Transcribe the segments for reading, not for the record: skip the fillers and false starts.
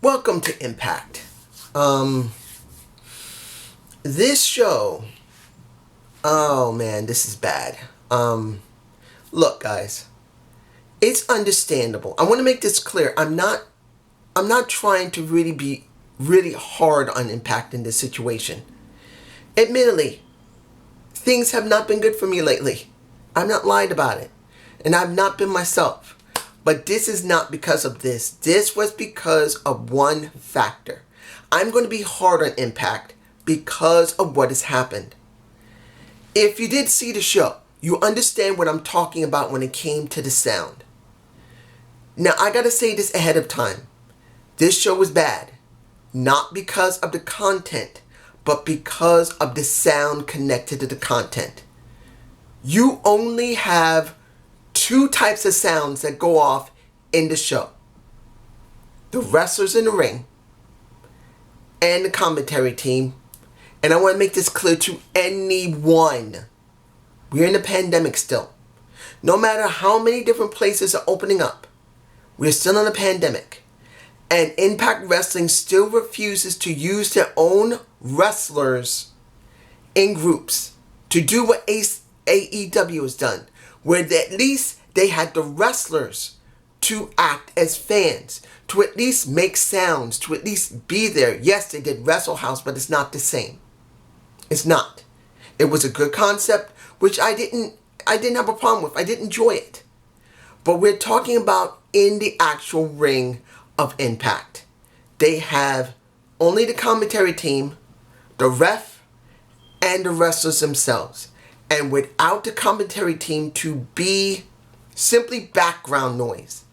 Welcome to Impact. This show, oh man, this is bad. Look guys, it's understandable. I want to make this clear. I'm not trying to really be really hard on Impact in this situation. Admittedly, things have not been good for me lately. I'm not lying about it. And I've not been myself. But this is not because of this. This was because of one factor. I'm going to be hard on Impact because of what has happened. If you did see the show, you understand what I'm talking about when it came to the sound. Now, I got to say this ahead of time. This show was bad. Not because of the content, but because of the sound connected to the content. You only have two types of sounds that go off in the show. The wrestlers in the ring and the commentary team. And I want to make this clear to anyone. We're in a pandemic still. No matter how many different places are opening up, we're still in a pandemic. And Impact Wrestling still refuses to use their own wrestlers in groups to do what AEW has done, where at least they had the wrestlers to act as fans, to at least make sounds, to at least be there. Yes, they did Wrestle House, but it's not the same. It's not. It was a good concept, which I didn't have a problem with. I did enjoy it. But we're talking about in the actual ring of Impact. They have only the commentary team, the ref, and the wrestlers themselves. And without the commentary team to be simply background noise.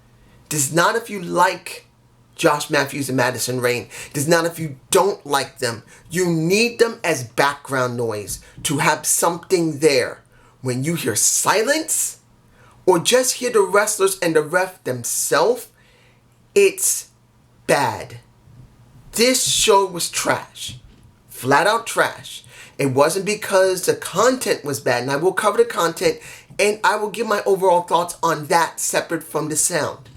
Does not if you like Josh Matthews and Madison Rayne. Does not if you don't like them. You need them as background noise to have something there. When you hear silence or just hear the wrestlers and the ref themselves, it's bad. This show was trash. Flat out trash. It wasn't because the content was bad, and I will cover the content, and I will give my overall thoughts on that separate from the sound.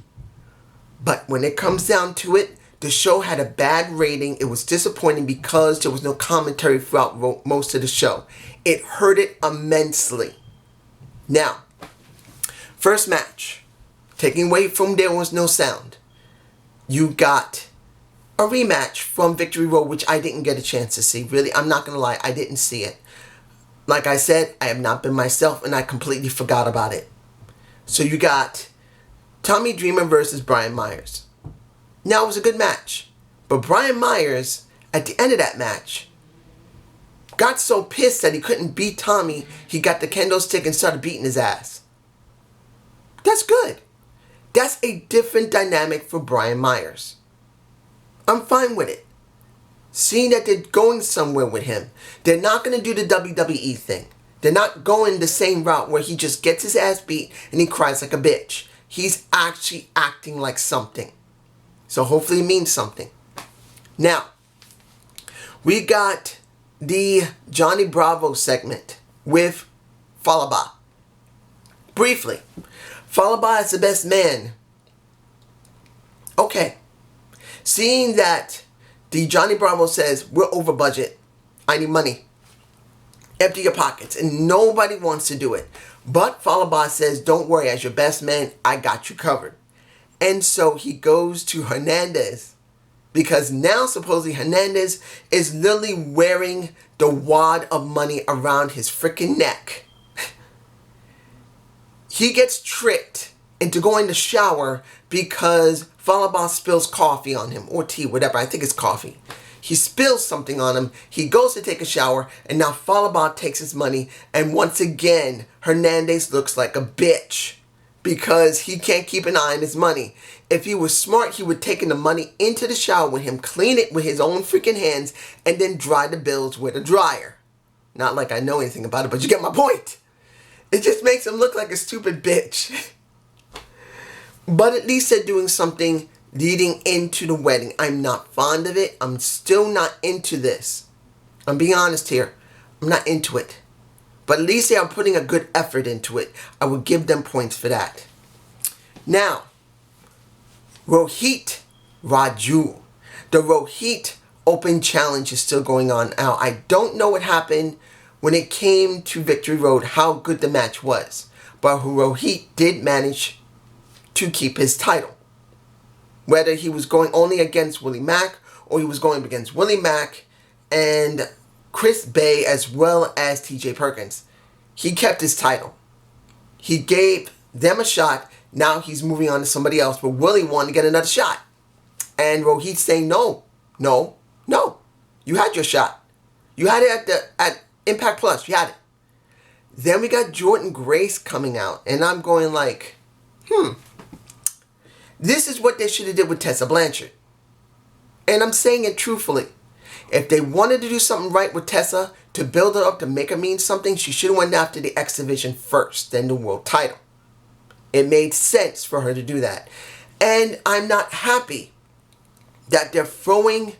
But when it comes down to it, the show had a bad rating. It was disappointing because there was no commentary throughout most of the show. It hurt it immensely. Now, first match, taking away from there was no sound. You got a rematch from Victory Road, which I didn't get a chance to see. Really, I'm not going to lie, I didn't see it. Like I said, I have not been myself, and I completely forgot about it. So you got Tommy Dreamer versus Brian Myers. Now, it was a good match. But Brian Myers, at the end of that match, got so pissed that he couldn't beat Tommy, he got the kendo stick and started beating his ass. That's good. That's a different dynamic for Brian Myers. I'm fine with it. Seeing that they're going somewhere with him. They're not going to do the WWE thing. They're not going the same route where he just gets his ass beat and he cries like a bitch. He's actually acting like something. So hopefully it means something. Now, we got the Johnny Bravo segment with Fallah Bahh. Briefly, Fallah Bahh is the best man. Okay. Seeing that the Johnny Bravo says, we're over budget, I need money, empty your pockets, and nobody wants to do it. But Fallah Bahh says, don't worry, as your best man, I got you covered. And so he goes to Hernandez, because now supposedly Hernandez is literally wearing the wad of money around his freaking neck. He gets tricked into going to shower because Fallah Bahh spills coffee on him, or tea, whatever. I think it's coffee. He spills something on him. He goes to take a shower, and now Fallah Bahh takes his money, and once again, Hernandez looks like a bitch because he can't keep an eye on his money. If he was smart, he would take the money into the shower with him, clean it with his own freaking hands, and then dry the bills with a dryer. Not like I know anything about it, but you get my point. It just makes him look like a stupid bitch. But at least they're doing something leading into the wedding. I'm not fond of it. I'm still not into this. I'm being honest here. I'm not into it. But at least they are putting a good effort into it. I would give them points for that. Now, Rohit Raju. The Rohit Open Challenge is still going on. Now, I don't know what happened when it came to Victory Road, how good the match was. But Rohit did manage to keep his title. Whether he was going only against Willie Mack or he was going against Willie Mack and Chris Bay as well as TJ Perkins, he kept his title. He gave them a shot. Now he's moving on to somebody else. But Willie wanted to get another shot. And Rohit's saying, no. You had your shot. You had it at Impact Plus. You had it. Then we got Jordynne Grace coming out. And I'm going like, this is what they should have did with Tessa Blanchard. And I'm saying it truthfully. If they wanted to do something right with Tessa, to build her up, to make her mean something, she should have went after the X Division first, then the world title. It made sense for her to do that. And I'm not happy that they're throwing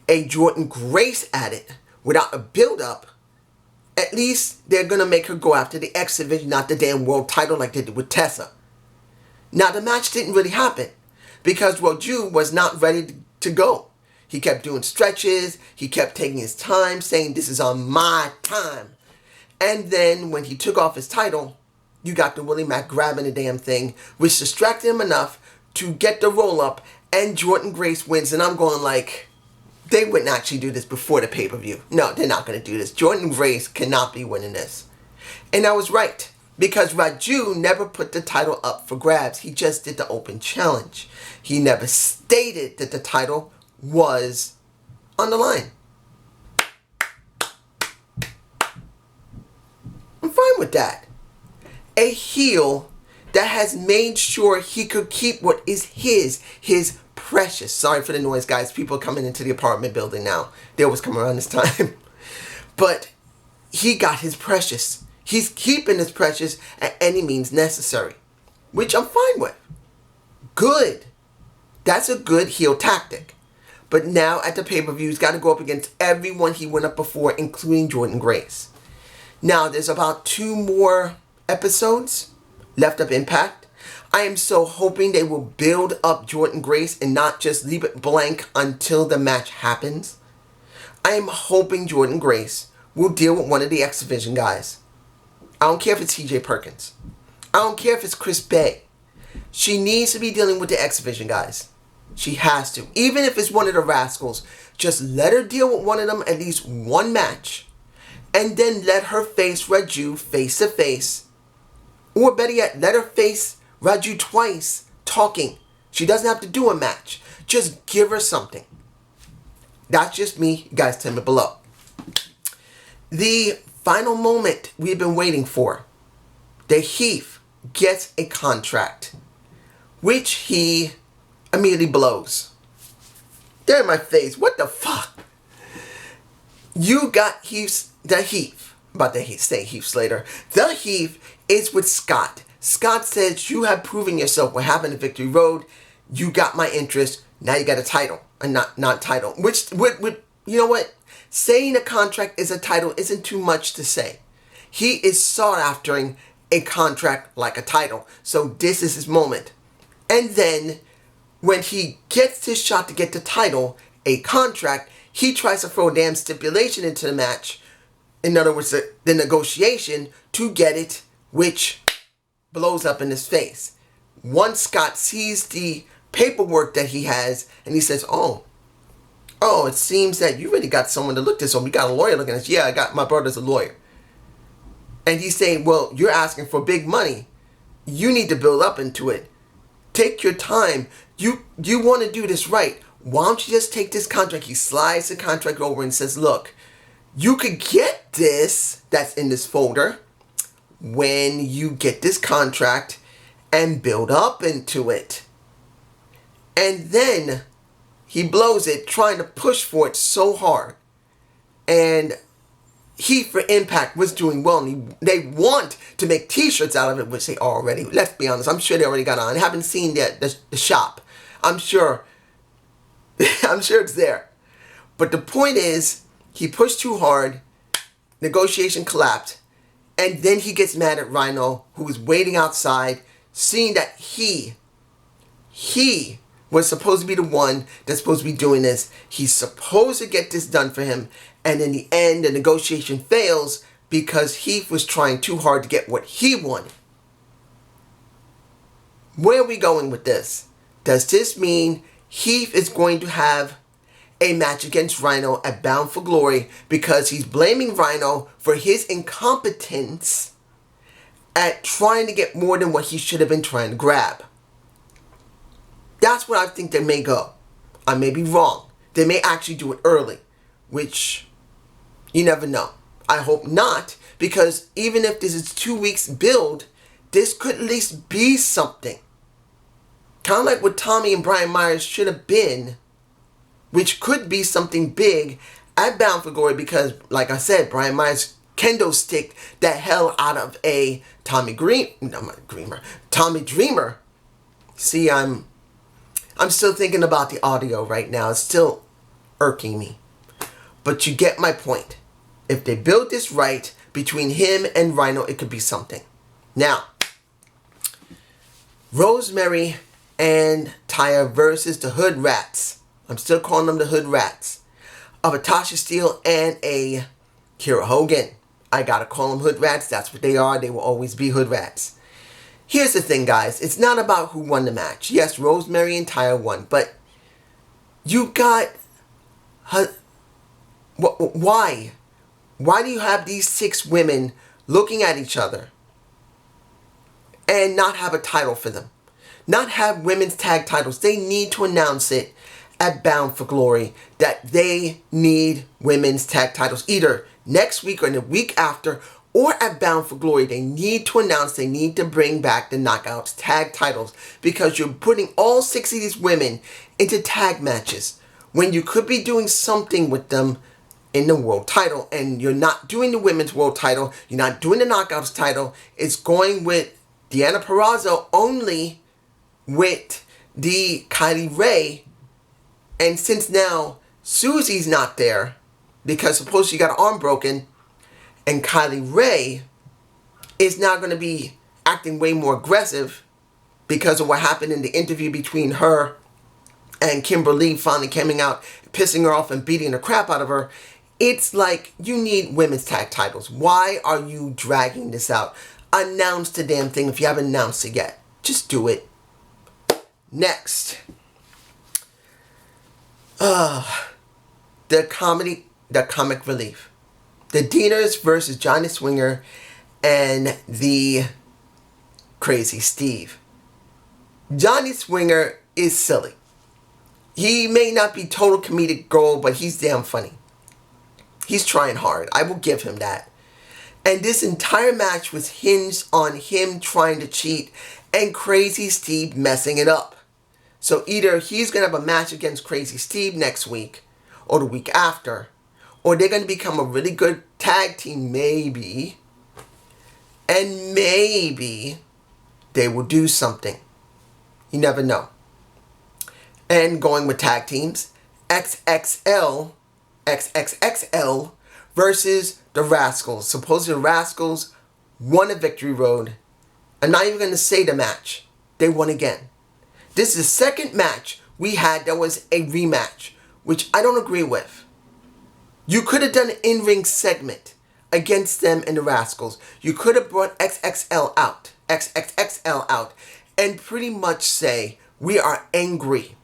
a Jordynne Grace at it without a build-up. At least they're going to make her go after the X Division, not the damn world title like they did with Tessa. Now, the match didn't really happen because Roju was not ready to go. He kept doing stretches. He kept taking his time, saying, this is on my time. And then when he took off his title, you got the Willie Mack grabbing the damn thing, which distracted him enough to get the roll-up, and Jordynne Grace wins. And I'm going like, they wouldn't actually do this before the pay-per-view. No, they're not going to do this. Jordynne Grace cannot be winning this. And I was right, because Raju never put the title up for grabs. He just did the open challenge. He never stated that the title was on the line. I'm fine with that. A heel that has made sure he could keep what is his precious. Sorry for the noise, guys. People coming into the apartment building now. They always come around this time. But he got his precious. He's keeping his precious at any means necessary, which I'm fine with. Good. That's a good heel tactic. But now at the pay-per-view, he's got to go up against everyone he went up before, including Jordynne Grace. Now, there's about 2 more episodes left of Impact. I am so hoping they will build up Jordynne Grace and not just leave it blank until the match happens. I am hoping Jordynne Grace will deal with one of the X Division guys. I don't care if it's TJ Perkins. I don't care if it's Chris Bay. She needs to be dealing with the X Division guys. She has to. Even if it's one of the Rascals, just let her deal with one of them at least one match. And then let her face Raju face to face. Or better yet, let her face Raju twice talking. She doesn't have to do a match. Just give her something. That's just me. You guys tell me below. The final moment we've been waiting for. The Heath gets a contract, which he immediately blows. They're in my face. What the fuck? You got the Heath. About to say Heath Slater. The Heath is with Scott. Scott says, you have proven yourself. What happened to Victory Road? You got my interest. Now you got a title. And not title. Which, you know what? Saying a contract is a title isn't too much to say. He is sought after a contract like a title. So this is his moment. And then when he gets his shot to get the title, a contract, he tries to throw a damn stipulation into the match. In other words, the negotiation to get it, which blows up in his face. Once Scott sees the paperwork that he has, and he says, oh, it seems that you really got someone to look this over. You got a lawyer looking at this. Yeah, I got my brother's a lawyer. And he's saying, well, you're asking for big money. You need to build up into it. Take your time. You want to do this right. Why don't you just take this contract? He slides the contract over and says, look, you could get this that's in this folder when you get this contract and build up into it. And then he blows it trying to push for it so hard. And Heat for Impact was doing well. And they want to make t-shirts out of it, which they already, let's be honest, I'm sure they already got on. I haven't seen the shop. I'm sure it's there. But the point is, he pushed too hard, negotiation collapsed, and then he gets mad at Rhino, who is waiting outside, seeing that he was supposed to be the one that's supposed to be doing this. He's supposed to get this done for him. And in the end, the negotiation fails because Heath was trying too hard to get what he wanted. Where are we going with this? Does this mean Heath is going to have a match against Rhino at Bound for Glory because he's blaming Rhino for his incompetence at trying to get more than what he should have been trying to grab? That's what I think they may go. I may be wrong. They may actually do it early, which you never know. I hope not, because even if this is 2 weeks build, this could at least be something. Kind of like what Tommy and Brian Myers should have been, which could be something big at Bound for Glory because, like I said, Brian Myers kendo stick the hell out of a Tommy Dreamer. See, I'm still thinking about the audio right now. It's still irking me. But you get my point. If they build this right between him and Rhino, it could be something. Now, Rosemary and Taya versus the Hood Rats. I'm still calling them the Hood Rats. Of a Tasha Steele and a Kiera Hogan. I gotta call them Hood Rats. That's what they are. They will always be Hood Rats. Here's the thing, guys. It's not about who won the match. Yes, Rosemary and Taya won. But you got... Why? Why do you have these 6 women looking at each other and not have a title for them? Not have women's tag titles. They need to announce it at Bound for Glory that they need women's tag titles either next week or the week after, or at Bound for Glory. They need to announce they need to bring back the Knockouts tag titles because you're putting all 6 of these women into tag matches when you could be doing something with them in the world title, and you're not doing the women's world title, you're not doing the Knockouts title. It's going with Deonna Purrazzo only with the Kylie Rae. And since now Susie's not there because supposedly she got her arm broken, and Kylie Rae is now going to be acting way more aggressive because of what happened in the interview between her and Kimberly finally coming out, pissing her off and beating the crap out of her. It's like, you need women's tag titles. Why are you dragging this out? Announce the damn thing if you haven't announced it yet. Just do it. Next. The comic relief. The Deaners versus Johnny Swinger and the Crazy Steve. Johnny Swinger is silly. He may not be total comedic gold, but he's damn funny. He's trying hard. I will give him that. And this entire match was hinged on him trying to cheat and Crazy Steve messing it up. So either he's going to have a match against Crazy Steve next week or the week after, or they're going to become a really good tag team, maybe. And maybe they will do something. You never know. And going with tag teams, XXL versus the Rascals. Supposedly the Rascals won a victory road. I'm not even going to say the match. They won again. This is the second match we had that was a rematch, which I don't agree with. You could have done an in-ring segment against them and the Rascals. You could have brought XXL out, and pretty much say, we are angry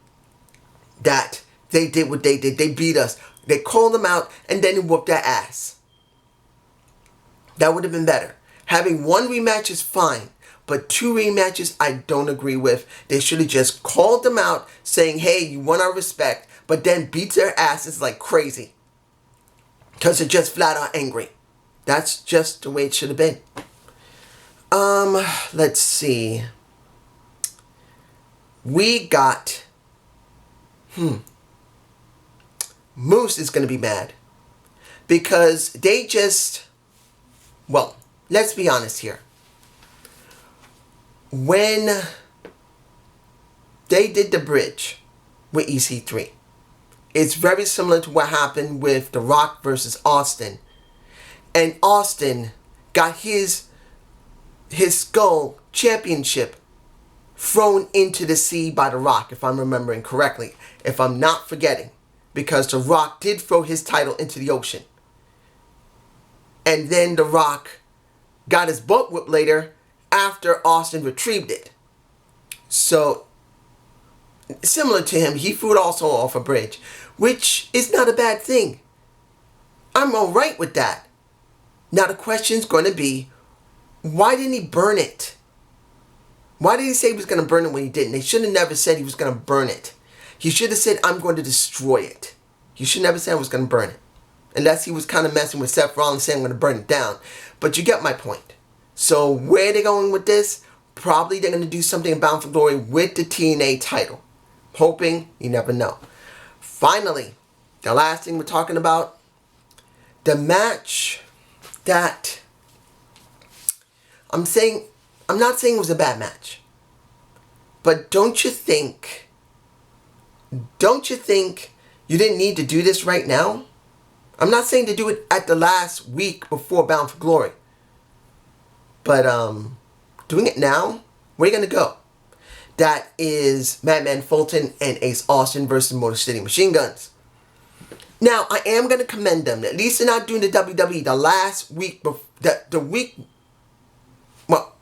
that they did what they did. They beat us. They called them out and then they whooped their ass. That would have been better. Having one rematch is fine, but 2 rematches I don't agree with. They should have just called them out saying, hey, you won our respect, but then beat their asses like crazy because they're just flat out angry. That's just the way it should have been. Let's see. We got... Moose is going to be mad because they just... Well, let's be honest here. When they did the bridge with EC3, it's very similar to what happened with The Rock versus Austin. And Austin got his skull championship thrown into the sea by The Rock, if I'm remembering correctly, if I'm not forgetting, because The Rock did throw his title into the ocean. And then The Rock got his butt whipped later after Austin retrieved it. So, similar to him, he threw it also off a bridge, which is not a bad thing. I'm alright with that. Now the question's going to be, why didn't he burn it? Why did he say he was going to burn it when he didn't? They should have never said he was going to burn it. He should have said, I'm going to destroy it. He should never say I was going to burn it. Unless he was kind of messing with Seth Rollins saying I'm going to burn it down. But you get my point. So where are they going with this? Probably they're going to do something in Bound for Glory with the TNA title. Hoping, you never know. Finally, the last thing we're talking about. The match that I'm not saying it was a bad match. But don't you think you didn't need to do this right now? I'm not saying to do it at the last week before Bound for Glory. But doing it now, where are you going to go? That is Madman Fulton and Ace Austin versus Motor City Machine Guns. Now, I am going to commend them. At least they're not doing the WWE the last week, the week. Well,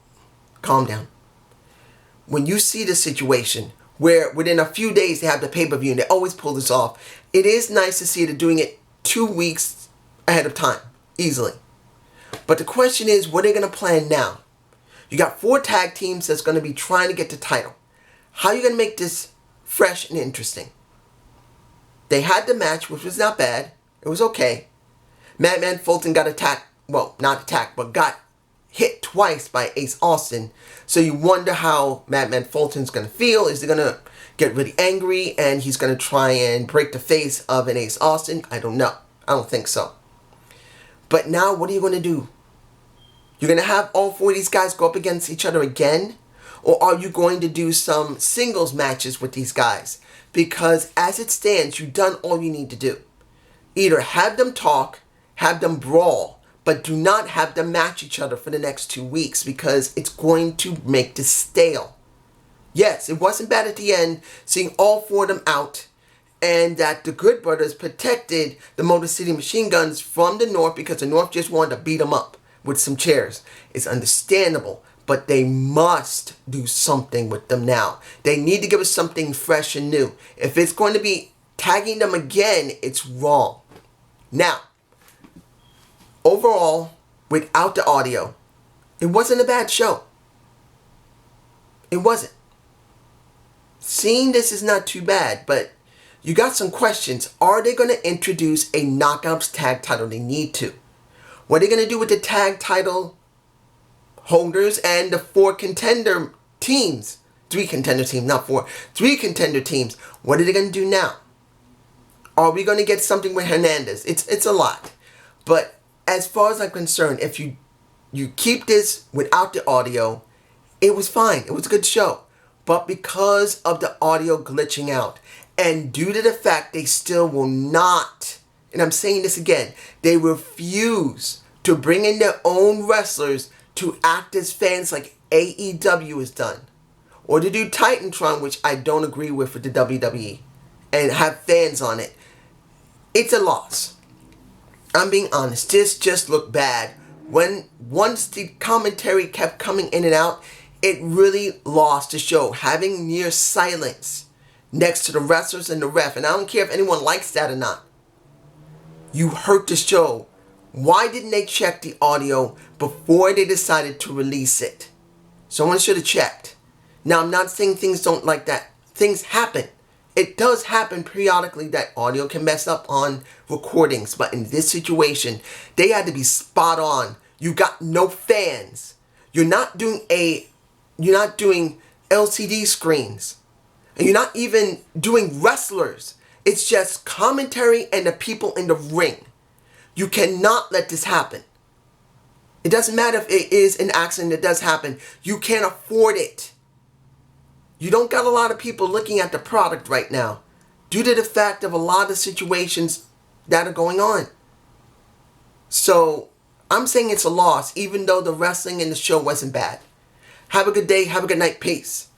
calm down. When you see the situation where within a few days they have the pay-per-view and they always pull this off, it is nice to see they're doing it 2 weeks ahead of time, easily. But the question is, what are they going to plan now? You got 4 tag teams that's going to be trying to get the title. How are you going to make this fresh and interesting? They had the match, which was not bad. It was okay. Madman Fulton got attacked. Well, not attacked, but got hit twice by Ace Austin. So you wonder how Madman Fulton's going to feel. Is he going to get really angry and he's going to try and break the face of an Ace Austin? I don't know. I don't think so. But now what are you going to do? You're going to have all 4 of these guys go up against each other again? Or are you going to do some singles matches with these guys? Because as it stands, you've done all you need to do. Either have them talk, have them brawl, but do not have them match each other for the next 2 weeks because it's going to make this stale. Yes, it wasn't bad at the end, seeing all 4 of them out, and that the Good Brothers protected the Motor City Machine Guns from the North because the North just wanted to beat them up with some chairs. It's understandable, but they must do something with them now. They need to give us something fresh and new. If it's going to be tagging them again, it's wrong. Now, overall, without the audio, it wasn't a bad show. It wasn't. Seeing this is not too bad, but you got some questions. Are they going to introduce a Knockouts tag title? They need to. What are they going to do with the tag title holders and the 4 contender teams? 3 contender teams, not 4. 3 contender teams. What are they going to do now? Are we going to get something with Hernandez? It's a lot. But as far as I'm concerned, if you keep this without the audio, it was fine. It was a good show. But because of the audio glitching out, and due to the fact they still will not, and I'm saying this again, they refuse to bring in their own wrestlers to act as fans like AEW has done. Or to do Titantron, which I don't agree with the WWE, and have fans on it. It's a loss. I'm being honest. This just looked bad. Once the commentary kept coming in and out, it really lost the show. Having near silence next to the wrestlers and the ref, and I don't care if anyone likes that or not. You hurt the show. Why didn't they check the audio before they decided to release it? Someone should have checked. Now, I'm not saying things don't like that. Things happen. It does happen periodically that audio can mess up on recordings, but in this situation, they had to be spot on. You got no fans. You're not doing LCD screens. And you're not even doing wrestlers. It's just commentary and the people in the ring. You cannot let this happen. It doesn't matter if it is an accident that does happen. You can't afford it. You don't got a lot of people looking at the product right now due to the fact of a lot of situations that are going on. So I'm saying it's a loss even though the wrestling in the show wasn't bad. Have a good day. Have a good night. Peace.